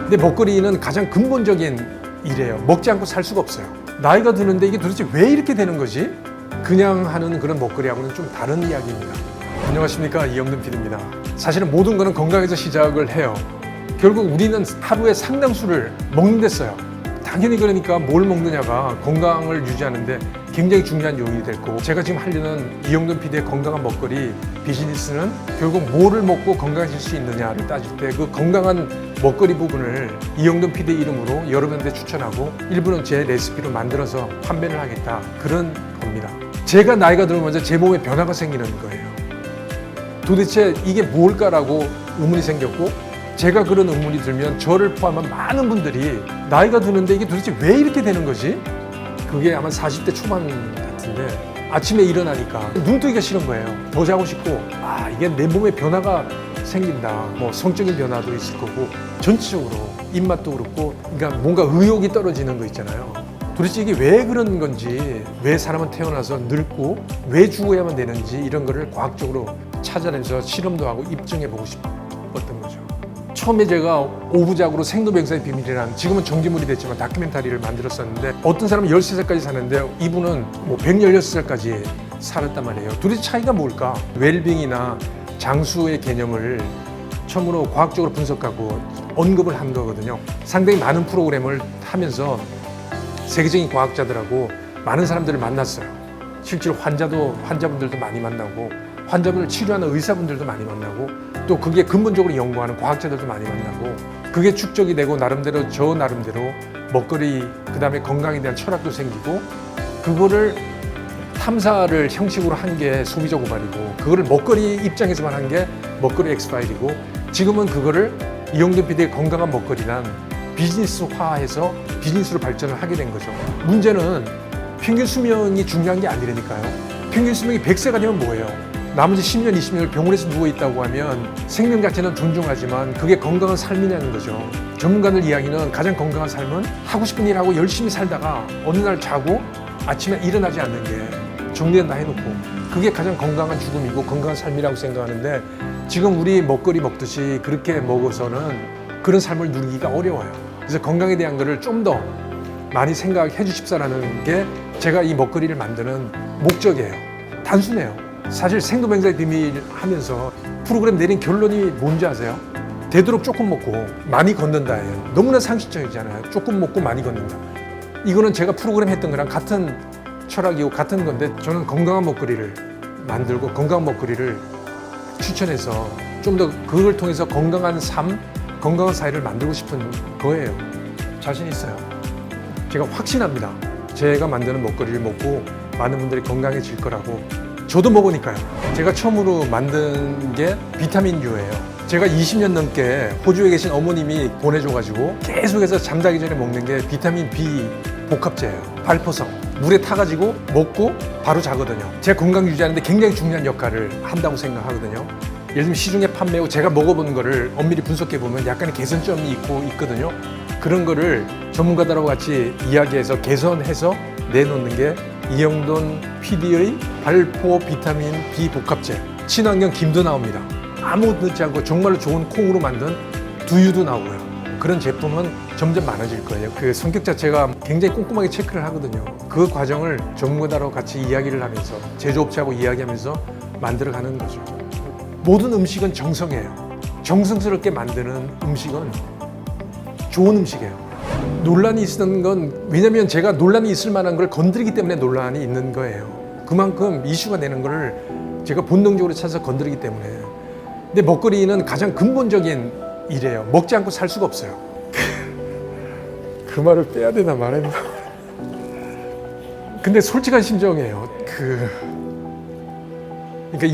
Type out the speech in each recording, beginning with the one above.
근데 먹거리는 가장 근본적인 일이에요. 먹지 않고 살 수가 없어요. 나이가 드는데 이게 도대체 왜 이렇게 되는 거지? 그냥 하는 그런 먹거리하고는 좀 다른 이야기입니다. 안녕하십니까, 이영돈 PD입니다. 사실은 모든 거는 건강에서 시작을 해요. 결국 우리는 하루에 상당수를 먹는데 써요. 당연히 그러니까 뭘 먹느냐가 건강을 유지하는데 굉장히 중요한 요인이 될 거고, 제가 지금 하려는 이영돈 PD의 건강한 먹거리 비즈니스는 결국 뭐를 먹고 건강해질 수 있느냐를 따질 때 그 건강한 먹거리 부분을 이영돈 PD 이름으로 여러분한테 추천하고 일부는 제 레시피로 만들어서 판매를 하겠다, 그런 겁니다. 제가 나이가 들면서 제 몸에 변화가 생기는 거예요. 도대체 이게 뭘까라고 의문이 생겼고, 제가 그런 의문이 들면 저를 포함한 많은 분들이 나이가 드는데 이게 도대체 왜 이렇게 되는 거지? 그게 아마 40대 초반 같은데 아침에 일어나니까 눈 뜨기가 싫은 거예요. 더 자고 싶고, 이게 내 몸에 변화가 생긴다. 뭐 성적인 변화도 있을 거고, 전체적으로 입맛도 그렇고, 그러니까 뭔가 의욕이 떨어지는 거 있잖아요. 도대체 이게 왜 그런 건지, 왜 사람은 태어나서 늙고 왜 죽어야만 되는지, 이런 거를 과학적으로 찾아내서 실험도 하고 입증해 보고 싶었던 거죠. 처음에 제가 오부작으로 생도병사의 비밀이라는, 지금은 정지물이 됐지만 다큐멘터리를 만들었었는데, 어떤 사람은 13살까지 사는데 이분은 뭐 116살까지 살았단 말이에요. 도대체 차이가 뭘까? 웰빙이나 장수의 개념을 처음으로 과학적으로 분석하고 언급을 한 거거든요. 상당히 많은 프로그램을 하면서 세계적인 과학자들하고 많은 사람들을 만났어요. 실제로 환자분들도 많이 만나고, 환자분을 치료하는 의사분들도 많이 만나고, 또 그게 근본적으로 연구하는 과학자들도 많이 만나고, 그게 축적이 되고 나름대로 저 나름대로 먹거리, 그 다음에 건강에 대한 철학도 생기고, 그거를 탐사를 형식으로 한 게 소비자 고발이고, 그거를 먹거리 입장에서만 한 게 먹거리 엑스파일이고, 지금은 그거를 이영돈 PD의 건강한 먹거리란 비즈니스화해서 비즈니스로 발전을 하게 된 거죠. 문제는 평균 수명이 중요한 게 아니라니까요. 평균 수명이 100세가 되면 뭐예요? 나머지 10년, 20년을 병원에서 누워있다고 하면 생명 자체는 존중하지만 그게 건강한 삶이냐는 거죠. 전문가들 이야기는 가장 건강한 삶은 하고 싶은 일 하고 열심히 살다가 어느 날 자고 아침에 일어나지 않는 게 정리된다 해놓고, 그게 가장 건강한 죽음이고 건강한 삶이라고 생각하는데, 지금 우리 먹거리 먹듯이 그렇게 먹어서는 그런 삶을 누리기가 어려워요. 그래서 건강에 대한 거를 좀 더 많이 생각해 주십사라는 게 제가 이 먹거리를 만드는 목적이에요. 단순해요. 사실 생도병사의 비밀 하면서 프로그램 내린 결론이 뭔지 아세요? 되도록 조금 먹고 많이 걷는다예요. 너무나 상식적이잖아요. 조금 먹고 많이 걷는다. 이거는 제가 프로그램 했던 거랑 같은 철학이고 같은 건데, 저는 건강한 먹거리를 만들고 건강한 먹거리를 추천해서 좀 더 그걸 통해서 건강한 삶, 건강한 사회를 만들고 싶은 거예요. 자신 있어요. 제가 확신합니다. 제가 만드는 먹거리를 먹고 많은 분들이 건강해질 거라고. 저도 먹으니까요. 제가 처음으로 만든 게 비타민 U예요. 제가 20년 넘게 호주에 계신 어머님이 보내줘가지고 계속해서 잠자기 전에 먹는 게 비타민 B 복합제예요. 발포성. 물에 타가지고 먹고 바로 자거든요. 제 건강 유지하는데 굉장히 중요한 역할을 한다고 생각하거든요. 예를 들면 시중에 판매하고 제가 먹어본 거를 엄밀히 분석해보면 약간의 개선점이 있거든요. 그런 거를 전문가들하고 같이 이야기해서 개선해서 내놓는 게 이영돈 PD의 발포 비타민 B 복합제. 친환경 김도 나옵니다. 아무것도 넣지 않고 정말로 좋은 콩으로 만든 두유도 나오고요. 그런 제품은 점점 많아질 거예요. 그 성격 자체가 굉장히 꼼꼼하게 체크를 하거든요. 그 과정을 전문가들하고 같이 이야기를 하면서, 제조업체하고 이야기하면서 만들어가는 거죠. 모든 음식은 정성이에요. 정성스럽게 만드는 음식은 좋은 음식이에요. 논란이 있었던 건, 왜냐면 제가 논란이 있을 만한 걸 건드리기 때문에 논란이 있는 거예요. 그만큼 이슈가 되는 거를 제가 본능적으로 찾아서 건드리기 때문에. 근데 먹거리는 가장 근본적인 일이에요. 먹지 않고 살 수가 없어요. 그 말을 빼야 되나 말아야 되나. 근데 솔직한 심정이에요. 그러니까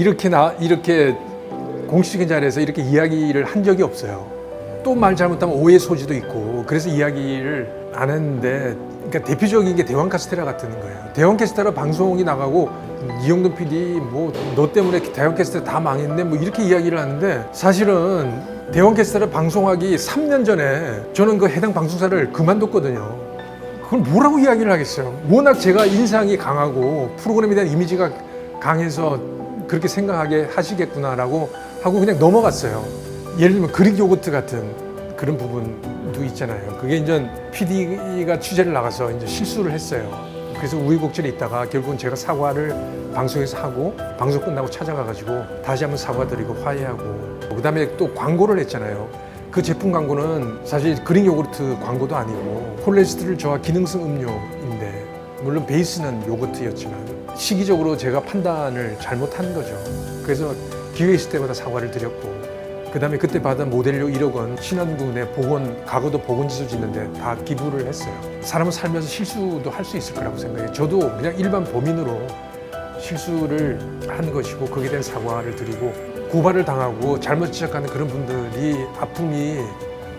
이렇게 공식적인 자리에서 이렇게 이야기를 한 적이 없어요. 또 말 잘못하면 오해 소지도 있고, 그래서 이야기를 안 했는데, 그러니까 대표적인 게 대왕 카스테라 같은 거예요. 대왕 카스테라 방송이 나가고 이영돈 PD 뭐 너 때문에 대왕 카스테라 다 망했네 뭐 이렇게 이야기를 하는데, 사실은 대왕 카스테라 방송하기 3년 전에 저는 그 해당 방송사를 그만뒀거든요. 그걸 뭐라고 이야기를 하겠어요. 워낙 제가 인상이 강하고 프로그램에 대한 이미지가 강해서 그렇게 생각하게 하시겠구나라고 하고 그냥 넘어갔어요. 예를 들면 그릭 요거트 같은 그런 부분도 있잖아요. 그게 이제 PD가 취재를 나가서 이제 실수를 했어요. 그래서 우여곡절에 있다가 결국은 제가 사과를 방송에서 하고 방송 끝나고 찾아가가지고 다시 한번 사과드리고 화해하고 그다음에 또 광고를 했잖아요. 그 제품 광고는 사실 그릭 요구르트 광고도 아니고 콜레스테롤 저하 기능성 음료인데 물론 베이스는 요거트였지만 시기적으로 제가 판단을 잘못한 거죠. 그래서 기회 있을 때마다 사과를 드렸고 그다음에 그때 받은 모델료 1억 원 신안군의 보건 과거도 보건지수 짓는데 다 기부를 했어요. 사람은 살면서 실수도 할 수 있을 거라고 생각해요. 저도 그냥 일반 범인으로 실수를 한 것이고 거기에 대한 사과를 드리고 고발을 당하고 잘못 지적하는 그런 분들이 아픔이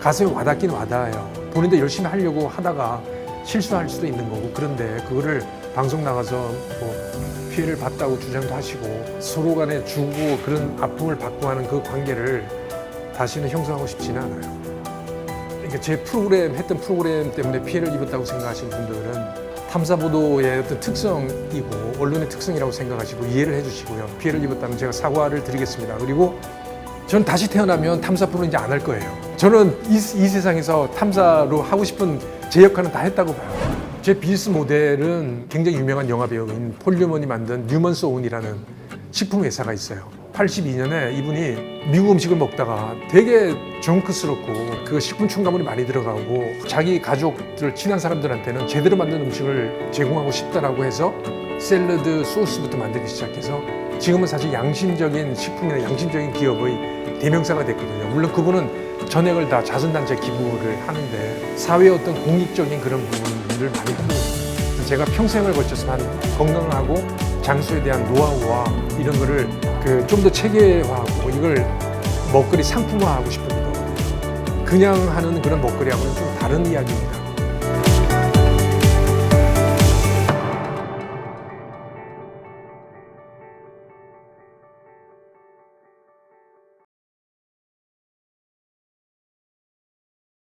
가슴에 와닿긴 와닿아요. 본인도 열심히 하려고 하다가 실수할 수도 있는 거고 그런데 그거를 방송 나가서 뭐 피해를 봤다고 주장도 하시고 서로 간에 주고 그런 아픔을 받고 하는 그 관계를 다시는 형성하고 싶지는 않아요. 그러니까 제 프로그램 했던 프로그램 때문에 피해를 입었다고 생각하시는 분들은 탐사보도의 어떤 특성이고 언론의 특성이라고 생각하시고 이해를 해주시고요. 피해를 입었다면 제가 사과를 드리겠습니다. 그리고 저는 다시 태어나면 탐사 프로 이제 안 할 거예요. 저는 이 세상에서 탐사로 하고 싶은 제 역할은 다 했다고 봐요. 제 비즈니스 모델은 굉장히 유명한 영화 배우인 폴 뉴먼이 만든 뉴먼스 오운이라는 식품 회사가 있어요. 82년에 이분이 미국 음식을 먹다가 되게 정크스럽고 그 식품 첨가물이 많이 들어가고 자기 가족들 친한 사람들한테는 제대로 만든 음식을 제공하고 싶다라고 해서 샐러드 소스부터 만들기 시작해서 지금은 사실 양심적인 식품이나 양심적인 기업의 대명사가 됐거든요. 물론 그분은 전액을 다 자선단체 기부를 하는데 사회의 어떤 공익적인 그런 부분을 많이 하고 있습니다. 제가 평생을 거쳐서 한 건강하고 장수에 대한 노하우와 이런 거를 좀 더 체계화하고 이걸 먹거리 상품화하고 싶은 거거든요. 그냥 하는 그런 먹거리하고는 좀 다른 이야기입니다.